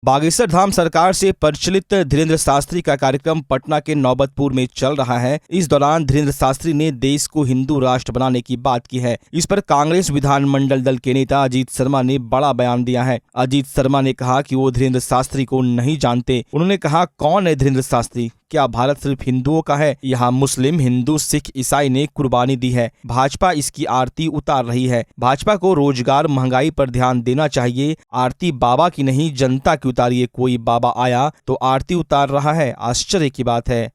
बागेश्वर धाम सरकार से परिचालित धीरेन्द्र शास्त्री का कार्यक्रम पटना के नौबतपुर में चल रहा है। इस दौरान धीरेन्द्र शास्त्री ने देश को हिंदू राष्ट्र बनाने की बात की है। इस पर कांग्रेस विधानमंडल दल के नेता अजीत शर्मा ने बड़ा बयान दिया है। अजीत शर्मा ने कहा कि वो धीरेन्द्र शास्त्री को नहीं जानते। उन्होंने कहा, कौन है धीरेन्द्र शास्त्री? क्या भारत सिर्फ हिंदुओं का है? यहाँ मुस्लिम, हिंदू, सिख, ईसाई ने कुर्बानी दी है। भाजपा इसकी आरती उतार रही है। भाजपा को रोजगार, महंगाई पर ध्यान देना चाहिए। आरती बाबा की नहीं, जनता की उतारिए। कोई बाबा आया तो आरती उतार रहा है, आश्चर्य की बात है।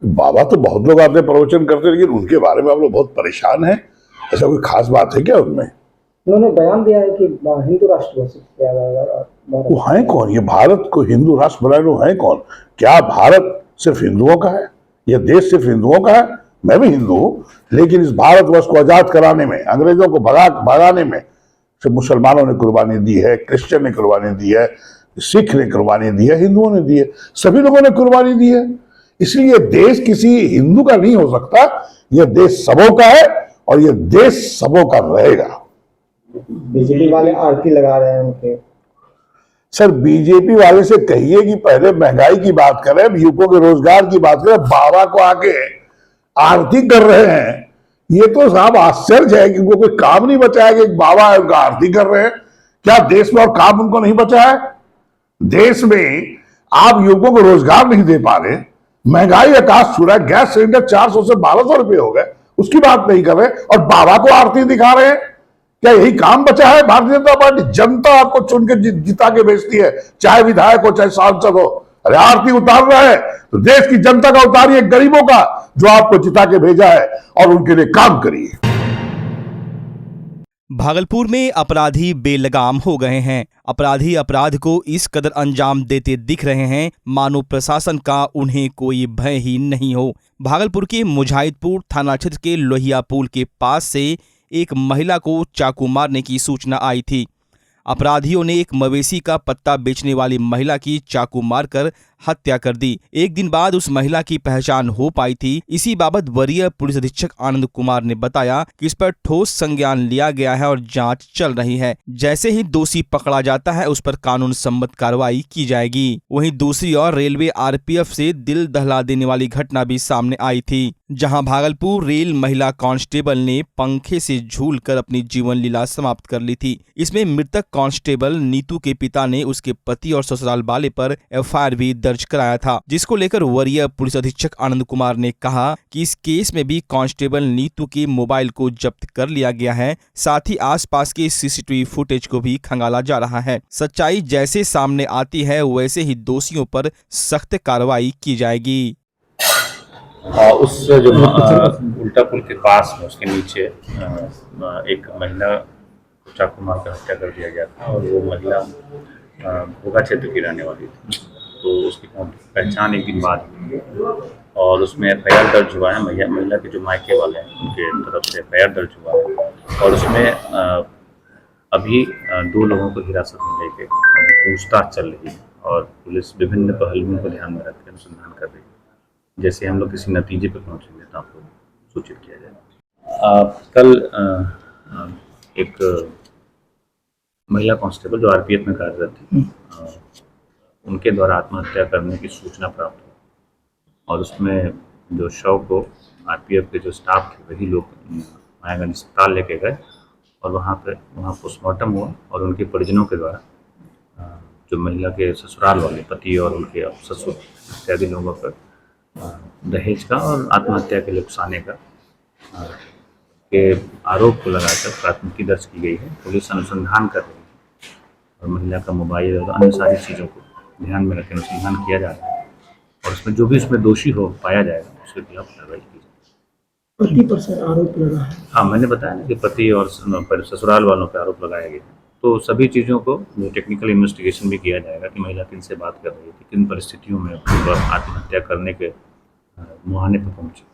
बाबा तो बहुत लोग आते प्रवचन करते, लेकिन उनके बारे में आप लोग बहुत परेशान हैं। ऐसा कोई खास बात है क्या उनमें? उन्होंने बयान दिया है कि हिंदू राष्ट्र घोषित किया जाएगा। वो है कौन? ये भारत को हिंदू राष्ट्र बनाने वो है कौन? क्या भारत सिर्फ हिंदुओं का है? यह देश सिर्फ हिंदुओं का है? मैं भी हिंदू हूँ, लेकिन इस भारतवर्ष को आजाद कराने में, अंग्रेजों को भगाने में सिर्फ मुसलमानों ने कुर्बानी दी है, क्रिश्चियन ने कुर्बानी दी है, सिख ने कुर्बानी दी है, हिंदुओं ने दी है, सभी लोगों ने कुर्बानी दी है। इसलिए देश किसी हिंदू का नहीं हो सकता। यह देश सबों का है और यह देश सबों का रहेगा। बिजली वाले आरती लगा रहे हैं उनके। सर, बीजेपी वाले से कहिए कि पहले महंगाई की बात करें, युवकों के रोजगार की बात करें। बाबा को आके आरती कर रहे हैं। ये तो साहब आश्चर्य है कि उनको कोई काम नहीं बचा है कि बाबा है उनका आरती कर रहे हैं। क्या देश में और काम उनको नहीं बचा है? देश में आप युवकों को रोजगार नहीं दे पा रहे, महंगाई आकाश छू रहा है, गैस सिलेंडर 400 से 1200 रुपए हो गए, उसकी बात नहीं कर रहे और बाबा को आरती दिखा रहे हैं। क्या यही काम बचा है? भारतीय जनता पार्टी, जनता आपको चुन के जिता के भेजती है, चाहे विधायक हो चाहे सांसद हो। अरे आरती उतार रहा है तो देश की जनता का उतारिए, गरीबों का जो आपको जिता के भेजा है, और उनके लिए काम करिए। भागलपुर में अपराधी बेलगाम हो गए हैं। अपराधी अपराध को इस कदर अंजाम देते दिख रहे हैं मानो प्रशासन का उन्हें कोई भय ही नहीं हो। भागलपुर के मुजाहिदपुर थाना क्षेत्र के लोहिया पुल के पास से एक महिला को चाकू मारने की सूचना आई थी। अपराधियों ने एक मवेशी का पत्ता बेचने वाली महिला की चाकू मारकर हत्या कर दी। एक दिन बाद उस महिला की पहचान हो पाई थी। इसी बाबत वरीय पुलिस अधीक्षक आनंद कुमार ने बताया कि इस पर ठोस संज्ञान लिया गया है और जांच चल रही है। जैसे ही दोषी पकड़ा जाता है उस पर कानून सम्मत कार्रवाई की जाएगी। वहीं दूसरी ओर रेलवे आरपीएफ से दिल दहला देने वाली घटना भी सामने आई थी, जहां भागलपुर रेल महिला कांस्टेबल ने पंखे से झूलकर अपनी जीवन लीला समाप्त कर ली थी। इसमें मृतक कांस्टेबल नीतू के पिता ने उसके पति और ससुराल वाले पर एफआईआर भी दर्ज कराया था, जिसको लेकर वरीय पुलिस अधीक्षक आनंद कुमार ने कहा कि इस केस में भी कांस्टेबल नीतू के मोबाइल को जब्त कर लिया गया है। साथ ही आसपास के सीसीटीवी फुटेज को भी खंगाला जा रहा है। सच्चाई जैसे सामने आती है वैसे ही दोषियों पर सख्त कार्रवाई की जाएगी। उस जो उल्टा पुल के पास में उसके नीचे एक महिला को चाकू मार कर हत्या कर दिया गया था और वो महिला भोगा क्षेत्र की रहने वाली थी। तो उसकी पहचान एक दिन बाद हुई और उसमें एफआईआर दर्ज हुआ है। महिला के जो मायके वाले हैं उनके तरफ से एफआईआर दर्ज हुआ है और उसमें अभी 2 लोगों को हिरासत में लेके पूछताछ चल रही है और पुलिस विभिन्न पहलुओं को ध्यान में रखकर अनुसंधान कर रही है। जैसे हम लोग किसी नतीजे पर पहुंचेंगे तो आपको सूचित किया जाएगा। कल एक महिला कांस्टेबल जो आरपीएफ में कार्यरत थी, उनके द्वारा आत्महत्या करने की सूचना प्राप्त हुई और उसमें जो शव को आरपीएफ के जो स्टाफ थे वही लोग मायागंज अस्पताल लेके गए और वहाँ पोस्टमार्टम हुआ और उनके परिजनों के द्वारा जो महिला के ससुराल वाले पति और उनके ससुर इत्यादि लोगों पर दहेज का और आत्महत्या के लिए उकसाने का के आरोप को लगाकर प्राथमिकी दर्ज की गई है। पुलिस अनुसंधान कर रही है और महिला का मोबाइल और अन्य सारी चीज़ों को ध्यान में रखकर अनुसंधान किया जा रहा है और उसमें जो भी उसमें दोषी हो पाया जाएगा उसके खिलाफ कार्रवाई की जाएगी। पति पर सर आरोप लगा है। हाँ, मैंने बताया ना कि पति और ससुराल वालों पर आरोप लगाया गया। तो सभी चीज़ों को टेक्निकल इन्वेस्टिगेशन भी किया जाएगा कि महिला किन से बात कर रही थी, किन परिस्थितियों में आत्महत्या करने के मुहाने पर पहुंची।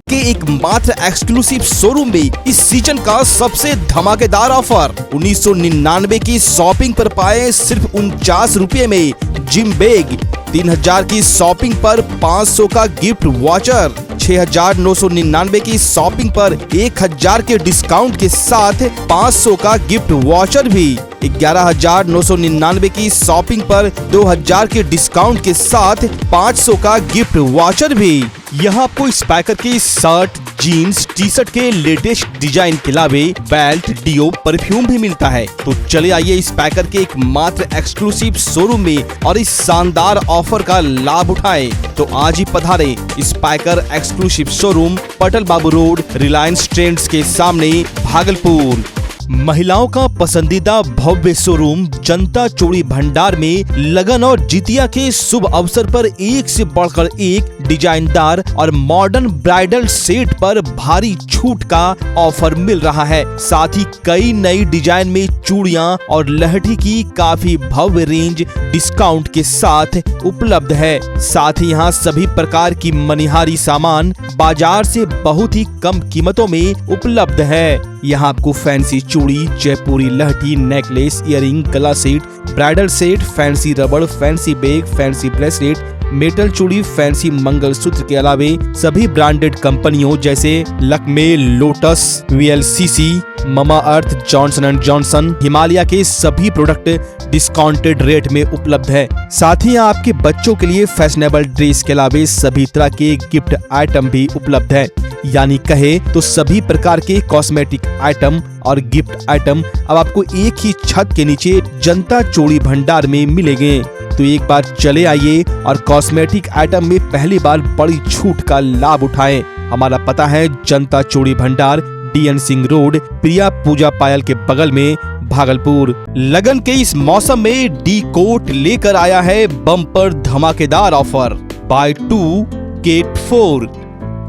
के एक मात्र एक्सक्लूसिव शोरूम में इस सीजन का सबसे धमाकेदार ऑफर 1999 की शॉपिंग पर पाए सिर्फ 49 रुपए में जिम बैग, 3000 की शॉपिंग पर 500 का गिफ्ट वाचर, 6,999 की शॉपिंग पर 1,000 के डिस्काउंट के साथ 500 का गिफ्ट वॉचर भी। 11,999 की शॉपिंग पर 2,000 के डिस्काउंट के साथ 500 का गिफ्ट वॉचर भी। यहाँ आपको स्पाइकर के शर्ट, जीन्स, टी शर्ट के लेटेस्ट डिजाइन के अलावे बेल्ट, डियो, परफ्यूम भी मिलता है। तो चले आइए स्पाइकर के एक मात्र एक्सक्लूसिव शोरूम में और इस शानदार ऑफर का लाभ उठाएं। तो आज ही पधारें स्पाइकर एक्सक्लूसिव शोरूम, पटल बाबू रोड, रिलायंस ट्रेंड्स के सामने, भागलपुर। महिलाओं का पसंदीदा भव्य शोरूम जनता चूड़ी भंडार में लगन और जितिया के शुभ अवसर पर एक से बढ़कर एक डिजाइनदार और मॉडर्न ब्राइडल सेट पर भारी छूट का ऑफर मिल रहा है। साथ ही कई नई डिजाइन में चूड़ियां और लहठी की काफी भव्य रेंज डिस्काउंट के साथ उपलब्ध है। साथ ही यहाँ सभी प्रकार की मनिहारी सामान बाजार से बहुत ही कम कीमतों में उपलब्ध है। यहाँ आपको फैंसी चूड़ी, जयपुरी लहठी, नेकलेस, इयररिंग, गला सेट, ब्राइडल सेट, फैंसी रबड़, fancy bag, fancy bracelet, metal चूड़ी, फैंसी मंगलसूत्र के अलावे सभी ब्रांडेड कंपनियों जैसे Lakme, lotus, VLCC, mama earth, Johnson and Johnson, Himalaya के सभी प्रोडक्ट डिस्काउंटेड रेट में उपलब्ध है। साथ ही आपके बच्चों के लिए फैशनेबल ड्रेस के अलावे सभी तरह के गिफ्ट आइटम भी उपलब्ध है। यानी कहे तो सभी प्रकार के कॉस्मेटिक आइटम और गिफ्ट आइटम अब आपको एक ही छत के नीचे जनता चूड़ी भंडार में मिलेंगे। तो एक बार चले आइए और कॉस्मेटिक आइटम में पहली बार बड़ी छूट का लाभ उठाएं। हमारा पता है जनता चूड़ी भंडार, DN सिंह रोड, प्रिया पूजा पायल के बगल में, भागलपुर। लगन के इस मौसम में डी कोट लेकर आया है बम्पर धमाकेदार offer, buy 2 get 4।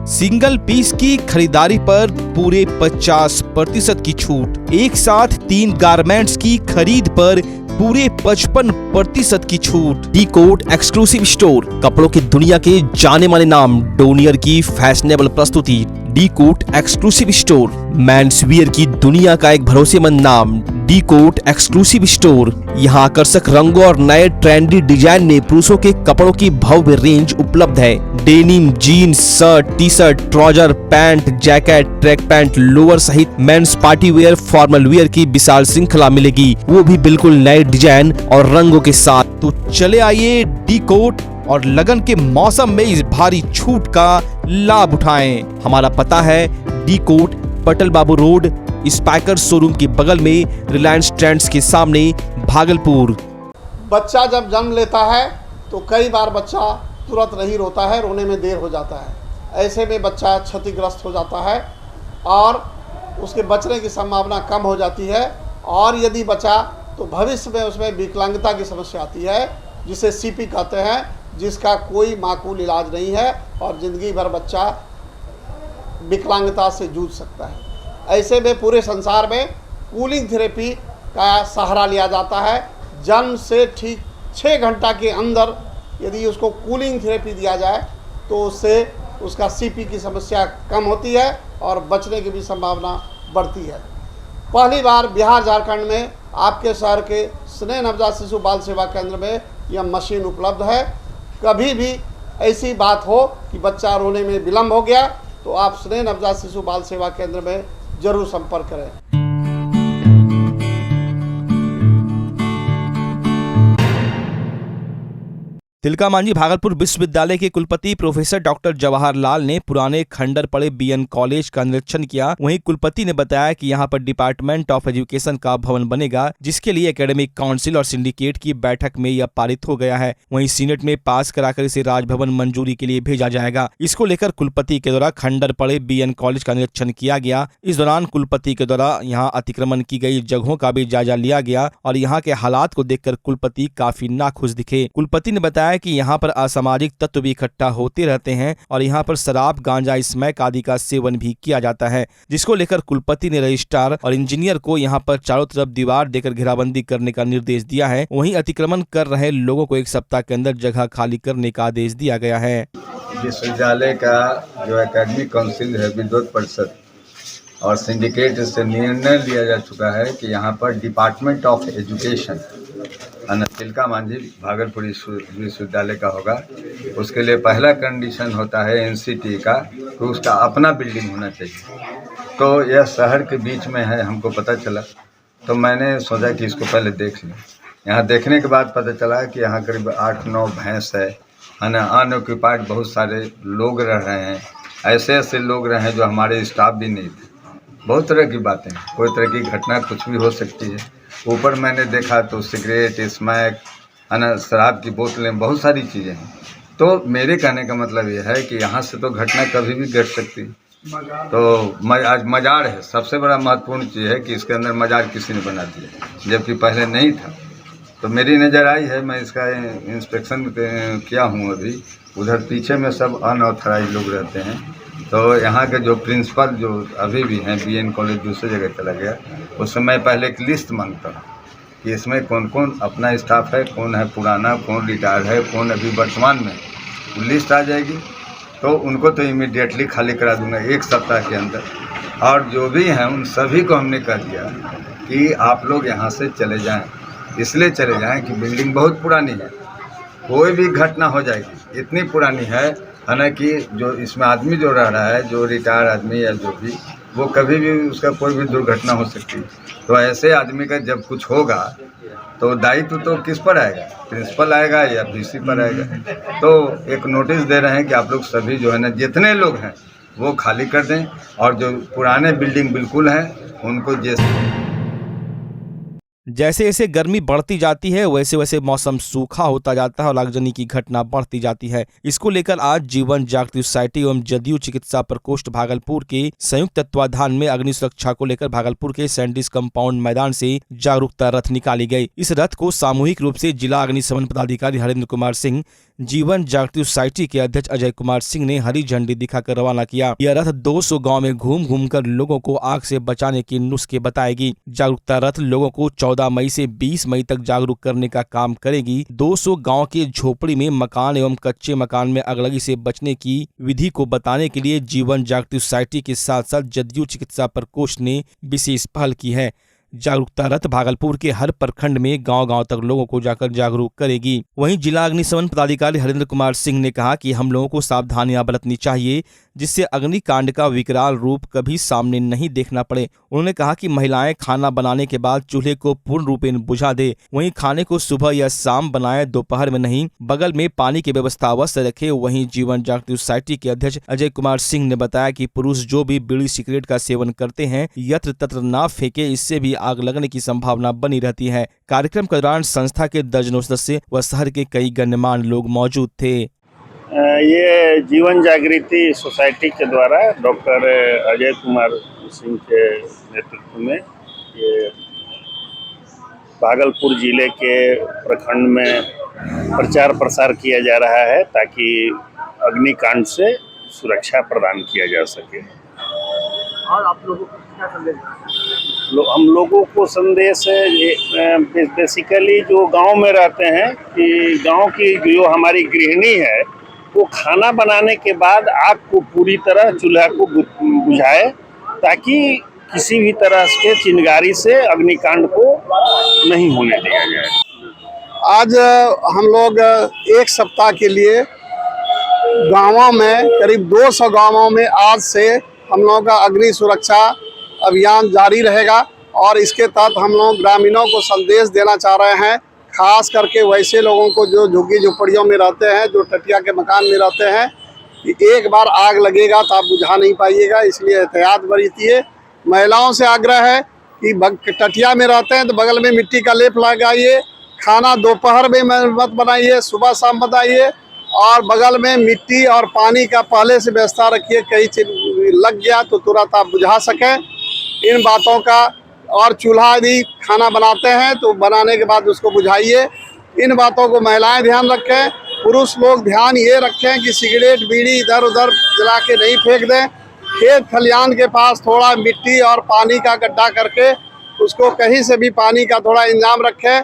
Single piece की खरीदारी पर पूरे 50% की छूट। एक साथ 3 गारमेंट्स की खरीद पर पूरे 55% की छूट। डी कोट एक्सक्लूसिव स्टोर, कपड़ों की दुनिया के जाने माने नाम डोनियर की फैशनेबल प्रस्तुति। D'cot exclusive store, men's wear की दुनिया का एक भरोसेमंद नाम। डी कोट एक्सक्लूसिव स्टोर, यहाँ आकर्षक रंगों और नए ट्रेंडी डिजाइन में पुरुषों के कपड़ों की भव्य रेंज उपलब्ध है। Denim, jeans, shirt, T shirt, trouser, pant, jacket, track pant, lower सहित men's party wear, formal wear की विशाल श्रृंखला मिलेगी, वो भी बिल्कुल नए डिजाइन और रंगों के साथ। तो चले आइए डी कोट और लगन के मौसम में इस भारी छूट का लाभ उठाएं। हमारा पता है डी कोट, पटल बाबू रोड, स्पाइकर शोरूम के बगल में, रिलायंस ट्रेंड्स के सामने, भागलपुर। बच्चा जब जन्म लेता है तो कई बार बच्चा तुरंत नहीं रोता है, रोने में देर हो जाता है। ऐसे में बच्चा क्षतिग्रस्त हो जाता है और उसके बचने की संभावना कम हो जाती है। और यदि बचा तो भविष्य में उसमें विकलांगता की समस्या आती है, जिसे CP कहते हैं, जिसका कोई माकूल इलाज नहीं है और ज़िंदगी भर बच्चा विकलांगता से जूझ सकता है। ऐसे में पूरे संसार में कूलिंग थेरेपी का सहारा लिया जाता है। जन्म से ठीक 6 घंटा के अंदर यदि उसको कूलिंग थेरेपी दिया जाए तो उससे उसका CP की समस्या कम होती है और बचने की भी संभावना बढ़ती है। पहली बार बिहार झारखंड में आपके शहर के स्नेह नवजात शिशु बाल सेवा केंद्र में यह मशीन उपलब्ध है। कभी भी ऐसी बात हो कि बच्चा रोने में विलम्ब हो गया तो आप स्नेह नवजात शिशु बाल सेवा केंद्र में जरूर संपर्क करें। तिलका मांझी भागलपुर विश्वविद्यालय के कुलपति प्रोफेसर डॉक्टर जवाहर लाल ने पुराने खंडर पड़े BN कॉलेज का निरीक्षण किया। वहीं कुलपति ने बताया कि यहां पर डिपार्टमेंट ऑफ एजुकेशन का भवन बनेगा, जिसके लिए एकेडमिक काउंसिल और सिंडिकेट की बैठक में यह पारित हो गया है। वहीं सीनेट में पास कराकर इसे राजभवन मंजूरी के लिए भेजा जाएगा। इसको लेकर कुलपति के द्वारा खंडर पड़े BN कॉलेज का निरीक्षण किया गया। इस दौरान कुलपति के द्वारा यहाँ अतिक्रमण की गई जगहों का भी जायजा लिया गया और यहाँ के हालात को देखकर कुलपति काफी नाखुश दिखे। कुलपति ने बताया कि यहाँ पर असामाजिक तत्व भी इकट्ठा होते रहते हैं और यहाँ पर शराब, गांजा, स्मैक आदि का सेवन भी किया जाता है, जिसको लेकर कुलपति ने रजिस्ट्रार और इंजीनियर को यहाँ पर चारों तरफ दीवार देकर घेराबंदी करने का निर्देश दिया है। वहीं अतिक्रमण कर रहे लोगों को 1 सप्ताह के अंदर जगह खाली करने का आदेश दिया गया है। विश्वविद्यालय का जो एकेडमिक काउंसिल है, विद्वत परिषद और सिंडिकेट से निर्णय लिया जा चुका है कि यहाँ पर department of education Tilka Manjhi Bhagalpur विश्वविद्यालय का होगा। उसके लिए पहला कंडीशन होता है NCT का कि उसका अपना बिल्डिंग होना चाहिए। तो यह शहर के बीच में है, हमको पता चला, तो मैंने सोचा कि इसको पहले देख लें। यहाँ देखने के बाद पता चला कि यहाँ करीब 8-9 भैंस है ना, अनऑक्यूपाइड बहुत सारे लोग रह रहे हैं। ऐसे ऐसे लोग रहे हैं जो हमारे स्टाफ भी नहीं थे। बहुत तरह की बातें, कोई तरह की घटना कुछ भी हो सकती है। ऊपर मैंने देखा तो सिगरेट, स्मैक, है ना, शराब की बोतलें, बहुत सारी चीज़ें हैं। तो मेरे कहने का मतलब ये है कि यहाँ से तो घटना कभी भी घट सकती है। तो आज मजार है, सबसे बड़ा महत्वपूर्ण चीज़ है कि इसके अंदर मजार किसी ने बना दिया, जबकि पहले नहीं था। तो मेरी नज़र आई है, मैं इसका इंस्पेक्शन किया हूँ अभी। उधर पीछे में सब अनऑथराइज लोग रहते हैं। तो यहाँ के जो प्रिंसिपल जो अभी भी हैं, BN कॉलेज दूसरी जगह चला गया, उस समय पहले एक लिस्ट मांगता हूँ कि इसमें कौन कौन अपना स्टाफ है, कौन है पुराना, कौन रिटायर्ड है, कौन अभी वर्तमान में। वो लिस्ट आ जाएगी तो उनको तो इमीडिएटली खाली करा दूंगा 1 सप्ताह के अंदर। और जो भी हैं उन सभी को हमने कह दिया कि आप लोग यहाँ से चले जाएं। इसलिए चले जाएं कि बिल्डिंग बहुत पुरानी है, कोई भी घटना हो जाएगी। इतनी पुरानी है ना कि जो इसमें आदमी जो रह रहा है, जो रिटायर आदमी या जो भी, वो कभी भी उसका कोई भी दुर्घटना हो सकती है। तो ऐसे आदमी का जब कुछ होगा तो दायित्व तो किस पर आएगा? प्रिंसिपल आएगा या BC पर आएगा? तो एक नोटिस दे रहे हैं कि आप लोग सभी जो है ना, जितने लोग हैं वो खाली कर दें, और जो पुराने बिल्डिंग बिल्कुल हैं उनको जैसे जैसे गर्मी बढ़ती जाती है वैसे वैसे मौसम सूखा होता जाता है और आगजनी की घटना बढ़ती जाती है। इसको लेकर आज जीवन जागृति सोसाइटी एवं जदयू चिकित्सा प्रकोष्ठ भागलपुर के संयुक्त तत्वाधान में अग्नि सुरक्षा को लेकर भागलपुर के सैंडिस कंपाउंड मैदान से जागरूकता रथ निकाली गई। इस रथ को सामूहिक रूप से जिला अग्निशमन पदाधिकारी हरेंद्र कुमार सिंह, जीवन जागृति सोसाइटी के अध्यक्ष अजय कुमार सिंह ने हरी झंडी दिखाकर रवाना किया। यह रथ 200 गाँव में घूम घूम कर लोगों को आग से बचाने के नुस्खे बताएगी। जागरूकता रथ लोगों को 14 मई से 20 मई तक जागरूक करने का काम करेगी। 200 गांव के झोपड़ी में मकान एवं कच्चे मकान में अगलगी से बचने की विधि को बताने के लिए जीवन जागृति सोसाइटी के साथ साथ जदयू चिकित्सा प्रकोष्ठ ने विशेष पहल की है। जागरूकता रथ भागलपुर के हर प्रखंड में गांव-गांव तक लोगों को जाकर जागरूक करेगी। वहीं जिला अग्निशमन पदाधिकारी हरेंद्र कुमार सिंह ने कहा कि हम लोगों को सावधानियां बरतनी चाहिए जिससे अग्निकांड का विकराल रूप कभी सामने नहीं देखना पड़े। उन्होंने कहा कि महिलाएं खाना बनाने के बाद चूल्हे को पूर्ण रूपेण बुझा दे, वहीं खाने को सुबह या शाम बनाए, दोपहर में नहीं। बगल में पानी की व्यवस्था अवश्य रखे। वहीं जीवन जागृति सोसाइटी के अध्यक्ष अजय कुमार सिंह ने बताया कि पुरुष जो भी बीड़ी सिगरेट का सेवन करते हैं यत्र तत्र ना फेंके, इससे भी आग लगने की संभावना बनी रहती है। कार्यक्रम के दौरान संस्था के दर्जनों सदस्य व शहर के कई गण्यमान्य लोग मौजूद थे। ये जीवन जागृति सोसाइटी के द्वारा डॉक्टर अजय कुमार सिंह के नेतृत्व में ये भागलपुर जिले के प्रखंड में प्रचार प्रसार किया जा रहा है ताकि अग्निकांड से सुरक्षा प्रदान किया जा सके। और आप लोगों को क्या संदेश? हम लोगों को संदेश बेसिकली जो गांव में रहते हैं कि गांव की जो हमारी गृहिणी है वो खाना बनाने के बाद आग को पूरी तरह चूल्हा को बुझाए ताकि किसी भी तरह के चिंगारी से अग्निकांड को नहीं होने दिया जाए। आज हम लोग एक सप्ताह के लिए गांवों में करीब 200 गांवों में आज से हम लोगों का अग्नि सुरक्षा अभियान जारी रहेगा और इसके तहत हम लोग ग्रामीणों को संदेश देना चाह रहे हैं, खास करके वैसे लोगों को जो झुग्गी झोपड़ियों में रहते हैं, जो टटिया के मकान में रहते हैं, कि एक बार आग लगेगा तो आप बुझा नहीं पाइएगा, इसलिए एहतियात बरतिए। महिलाओं से आग्रह है कि टटिया में रहते हैं तो बगल में मिट्टी का लेप लगाइए, खाना दोपहर में मत बनाइए, सुबह शाम बनाइए, और बगल में मिट्टी और पानी का पहले से व्यवस्था रखिए, कहीं लग गया तो तुरंत आप बुझा सकें। इन बातों का, और चूल्हा यदि खाना बनाते हैं तो बनाने के बाद उसको बुझाइए। इन बातों को महिलाएं ध्यान रखें, पुरुष लोग ध्यान ये रखें कि सिगरेट बीड़ी इधर उधर जला के नहीं फेंक दें। खेत खलियान के पास थोड़ा मिट्टी और पानी का गड्ढा करके उसको कहीं से भी पानी का थोड़ा इंतजाम रखें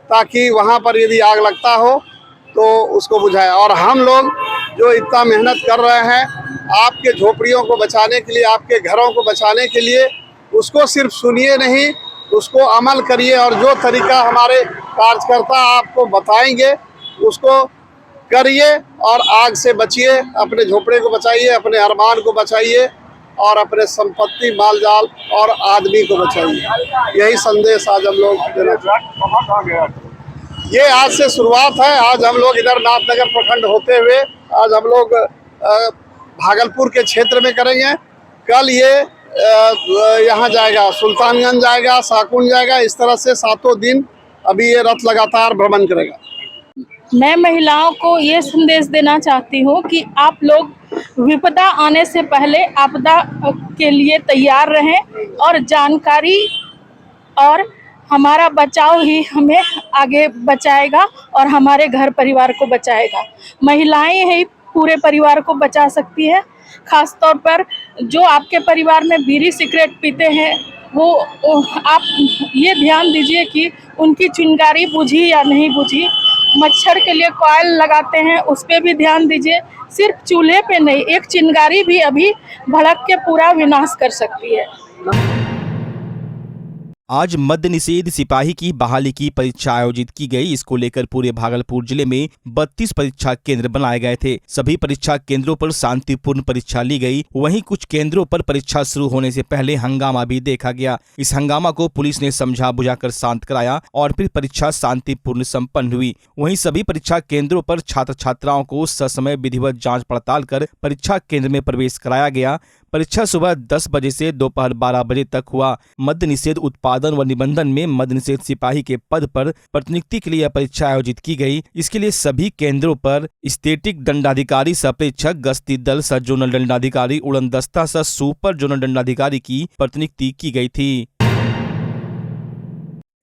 ताकि वहाँ पर यदि आग लगता हो तो उसको बुझाएं। और हम लोग जो इतना मेहनत कर रहे हैं आपके झोपड़ियों को बचाने के लिए, आपके घरों को बचाने के लिए, उसको सिर्फ सुनिए नहीं, उसको अमल करिए। और जो तरीका हमारे कार्यकर्ता आपको बताएंगे उसको करिए और आग से बचिए, अपने झोपड़े को बचाइए, अपने अरमान को बचाइए और अपने संपत्ति, माल जाल और आदमी को बचाइए। यही संदेश आज हम लोग देना चाहते हैं। ये आज से शुरुआत है। आज हम लोग इधर नाथनगर प्रखंड होते हुए आज हम लोग भागलपुर के क्षेत्र में करेंगे। कल ये यहाँ जाएगा, सुल्तानगंज जाएगा, साकुन जाएगा। इस तरह से 7 दिन अभी ये रथ लगातार भ्रमण करेगा। मैं महिलाओं को ये संदेश देना चाहती हूँ कि आप लोग विपदा आने से पहले आपदा के लिए तैयार रहें और जानकारी और हमारा बचाव ही हमें आगे बचाएगा और हमारे घर परिवार को बचाएगा। महिलाएं ही पूरे परिवार को बचा सकती है। खास तौर पर जो आपके परिवार में बीड़ी सिगरेट पीते हैं वो आप ये ध्यान दीजिए कि उनकी चिंगारी बुझी या नहीं बुझी। मच्छर के लिए कॉइल लगाते हैं, उस पर भी ध्यान दीजिए। सिर्फ चूल्हे पे नहीं, एक चिंगारी भी अभी भड़क के पूरा विनाश कर सकती है। आज मद्य निषेध सिपाही की बहाली की परीक्षा आयोजित की गई। इसको लेकर पूरे भागलपुर जिले में 32 परीक्षा केंद्र बनाए गए थे। सभी परीक्षा केंद्रों पर शांतिपूर्ण परीक्षा ली गई। वहीं कुछ केंद्रों पर परीक्षा शुरू होने से पहले हंगामा भी देखा गया। इस हंगामा को पुलिस ने समझा बुझाकर शांत कराया और फिर परीक्षा शांतिपूर्ण संपन्न हुई। वहीं सभी परीक्षा केंद्रों पर छात्र छात्राओं को ससमय विधिवत जाँच पड़ताल कर परीक्षा केंद्र में प्रवेश कराया गया। परीक्षा सुबह 10 बजे से दोपहर 12 बजे तक हुआ। मद्य निषेध उत्पादन व निबंधन में मद्य निषेध सिपाही के पद पर प्रतिनियुक्ति के लिए परीक्षा आयोजित की गई। इसके लिए सभी केंद्रों पर स्टैटिक दंडाधिकारी, सप्रेक्षक, गश्ती दल, सब जोनल दंडाधिकारी, उड़न दस्ता, सुपर जोनल दंडाधिकारी की प्रतिनियुक्ति की गई थी।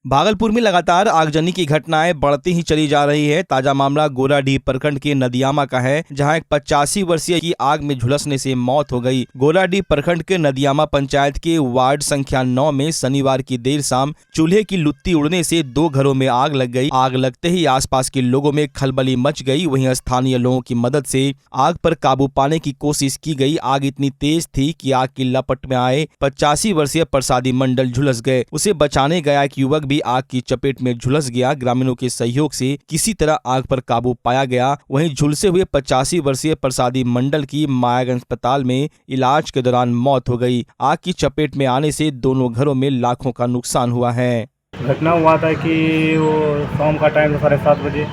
भागलपुर में लगातार आगजनी की घटनाएं बढ़ती ही चली जा रही है। ताजा मामला गोराडीह प्रखंड के नदियामा का है, जहां एक 85 वर्षीय की आग में झुलसने से मौत हो गई। गोराडीह प्रखंड के नदियामा पंचायत के वार्ड संख्या 9 में शनिवार की देर शाम चूल्हे की लुत्ती उड़ने से 2 घरों में आग लग गई। आग लगते ही आसपास के लोगों में खलबली मच गई। वहीं स्थानीय लोगों की मदद से आग पर काबू पाने की कोशिश की गई। आग इतनी तेज थी कि आग की लपट में आए 85 वर्षीय प्रसादी मंडल झुलस गए। उसे बचाने गया एक युवक भी आग की चपेट में झुलस गया। ग्रामीणों के सहयोग से किसी तरह आग पर काबू पाया गया। वहीं झुलसे हुए 85 वर्षीय प्रसादी मंडल की मायागंज अस्पताल में इलाज के दौरान मौत हो गई। आग की चपेट में आने से दोनों घरों में लाखों का नुकसान हुआ है। घटना हुआ था कि वो शाम का टाइम 7:30 बजे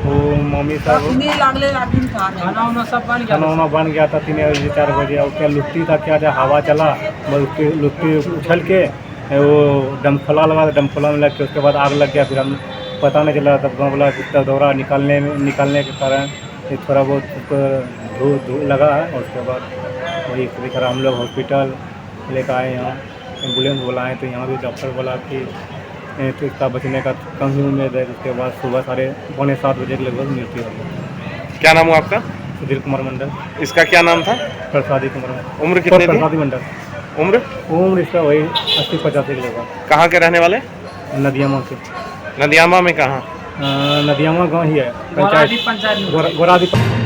वो मम्मी साहब खाना बन गया था 3-4 बजे। और क्या लुट्टी था, क्या हवा चला, लुट्टी उछल के वो डमखला लगा, डमखला में लग के उसके बाद आग लग गया। फिर हम पता नहीं चला, तब गाँव वाला कितना दौरा निकालने के कारण थोड़ा बहुत उसको धू लगा है। और उसके बाद वही तरह हम लोग हॉस्पिटल लेकर आए, यहाँ एम्बुलेंस बुलाएँ तो यहाँ भी डॉक्टर बोला कि तो इसका बचने का कम ही उम्मीद है। उसके बाद सुबह 6:45 बजे के लगभग मृत्यु हो गई। क्या नाम हुआ आपका? सुधीर कुमार मंडल। इसका क्या नाम था? प्रसादी कुमार। उम्र कितनी थी? प्रसादी मंडल। उम्र इसका वही 80-85 के लगभग। कहाँ के रहने वाले? नदियामा के। नदियामा में कहाँ? नदियामा गाँव ही है, पंचायत गोराडीह।